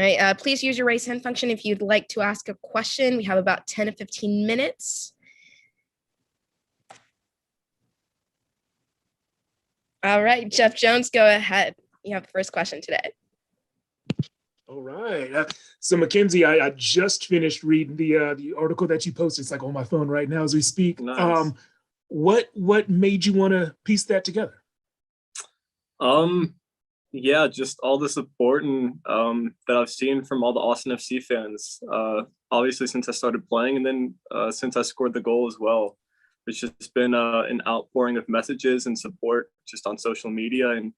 All right, please use your raise hand function if you'd like to ask a question. We have about 10 to 15 minutes. All right, Jeff Jones, go ahead. You have the first question today. All right. So McKinze, I just finished reading the article that you posted. It's like on my phone right now as we speak. Nice. What made you want to piece that together? Yeah, just all the support and that I've seen from all the Austin FC fans. Obviously, since I started playing, and then since I scored the goal as well. It's just been an outpouring of messages and support just on social media, and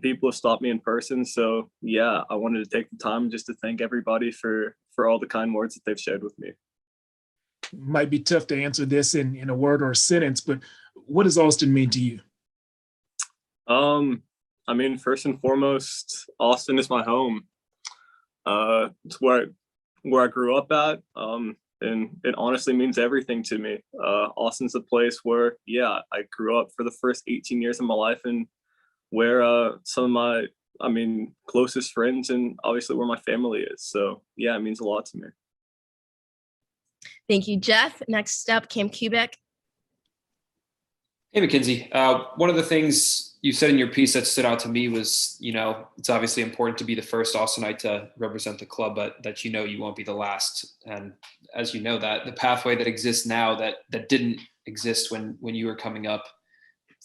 people have stopped me in person. So yeah, I wanted to take the time just to thank everybody for all the kind words that they've shared with me. Might be tough to answer this in a word or a sentence, but what does Austin mean to you? I mean, first and foremost, Austin is my home. It's where I grew up at. And it honestly means everything to me. Austin's a place where, yeah, I grew up for the first 18 years of my life, and where some of my, closest friends, and obviously where my family is. So yeah, it means a lot to me. Thank you, Jeff. Next up, Cam Kubik. Hey, McKinze. One of the things you said in your piece that stood out to me was, it's obviously important to be the first Austinite to represent the club, but that you won't be the last. And as you know, that the pathway that exists now that didn't exist when you were coming up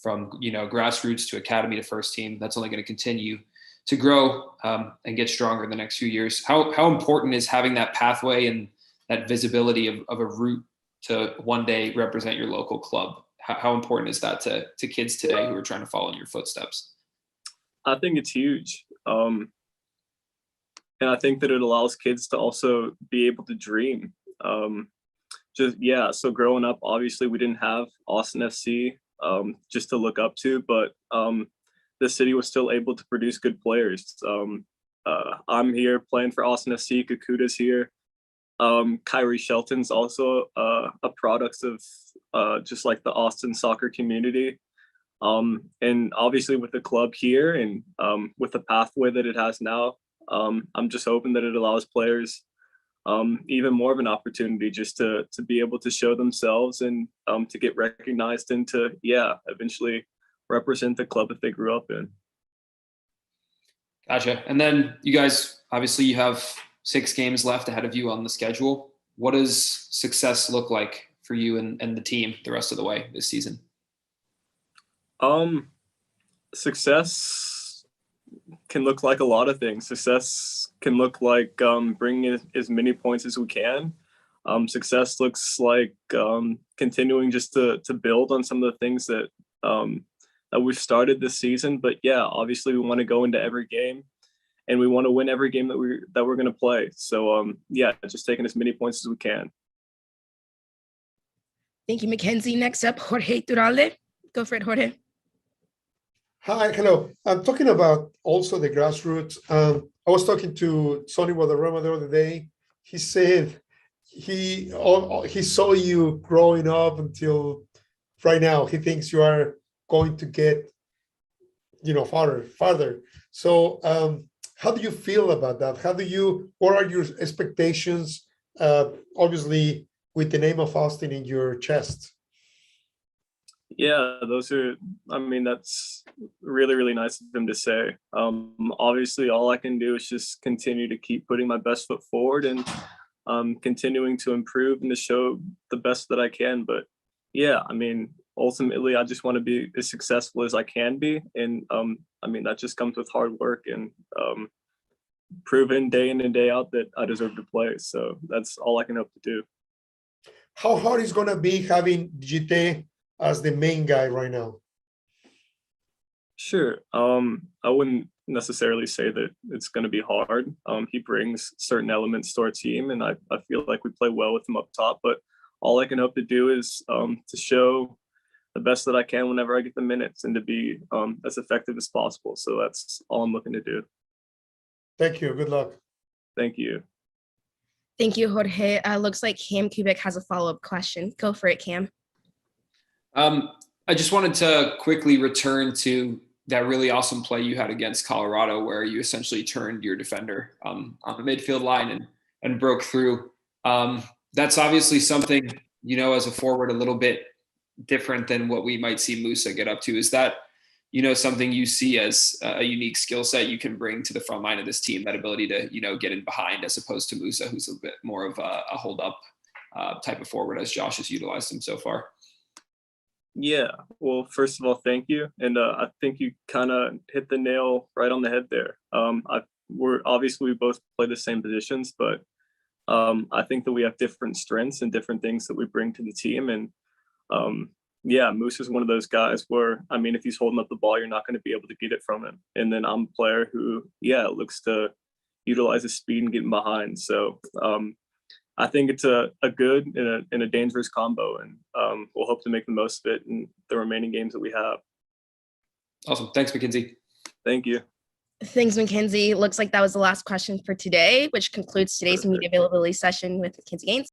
from, grassroots to academy to first team, that's only going to continue to grow and get stronger in the next few years. How important is having that pathway and that visibility of a route to one day represent your local club? How important is that to kids today who are trying to follow in your footsteps? I think it's huge. And I think that it allows kids to also be able to dream. So growing up, obviously we didn't have Austin FC just to look up to, but the city was still able to produce good players. I'm here playing for Austin FC. Kakuta's here. Kyrie Shelton's also a product of just like the Austin soccer community. And obviously with the club here and with the pathway that it has now, I'm just hoping that it allows players even more of an opportunity just to be able to show themselves and to get recognized and to, eventually represent the club that they grew up in. Gotcha. And then you guys, obviously you have 6 games left ahead of you on the schedule. What does success look like for you and the team the rest of the way this season? Success can look like a lot of things. Success can look like bringing as many points as we can. Success looks like continuing just to build on some of the things that we've started this season. But yeah, obviously we want to go into every game and we want to win every game that we're going to play. So just taking as many points as we can. Thank you, McKinze. Next up, Jorge Turalde. Go for it, Jorge. Hi, hello. I'm talking about also the grassroots. I was talking to Sonny Wadarrama the other day. He said he saw you growing up until right now. He thinks you are going to get, farther. So how do you feel about that? What are your expectations? Obviously, with the name of Austin in your chest. Yeah, that's really, really nice of him to say. Obviously, all I can do is just continue to keep putting my best foot forward and continuing to improve and to show the best that I can. But yeah, ultimately, I just want to be as successful as I can be. And that just comes with hard work and proving day in and day out that I deserve to play. So that's all I can hope to do. How hard is going to be having Gite as the main guy right now? Sure. I wouldn't necessarily say that it's going to be hard. He brings certain elements to our team, and I feel like we play well with him up top. But all I can hope to do is to show the best that I can whenever I get the minutes and to be as effective as possible. So that's all I'm looking to do. Thank you. Good luck. Thank you. Thank you, Jorge. Looks like Cam Kubik has a follow-up question. Go for it, Cam. I just wanted to quickly return to that really awesome play you had against Colorado, where you essentially turned your defender on the midfield line and broke through. That's obviously something, you know, as a forward, a little bit different than what we might see Musa get up to. Is that, you know, something you see as a unique skill set you can bring to the front line of this team, that ability to, you know, get in behind, as opposed to Musa, who's a bit more of a hold up type of forward, as Josh has utilized him so far? Yeah, well, first of all, thank you. And I think you kind of hit the nail right on the head there. We're obviously, we both play the same positions, but I think that we have different strengths and different things that we bring to the team. And yeah, Moose is one of those guys where, I mean, if he's holding up the ball, you're not going to be able to get it from him. And then I'm a player who, yeah, looks to utilize his speed and getting behind. So I think it's a good and a dangerous combo, and we'll hope to make the most of it in the remaining games that we have. Awesome. Thanks, McKinze. Thank you. Thanks, McKinze. Looks like that was the last question for today, which concludes today's media availability session with McKinze Gaines.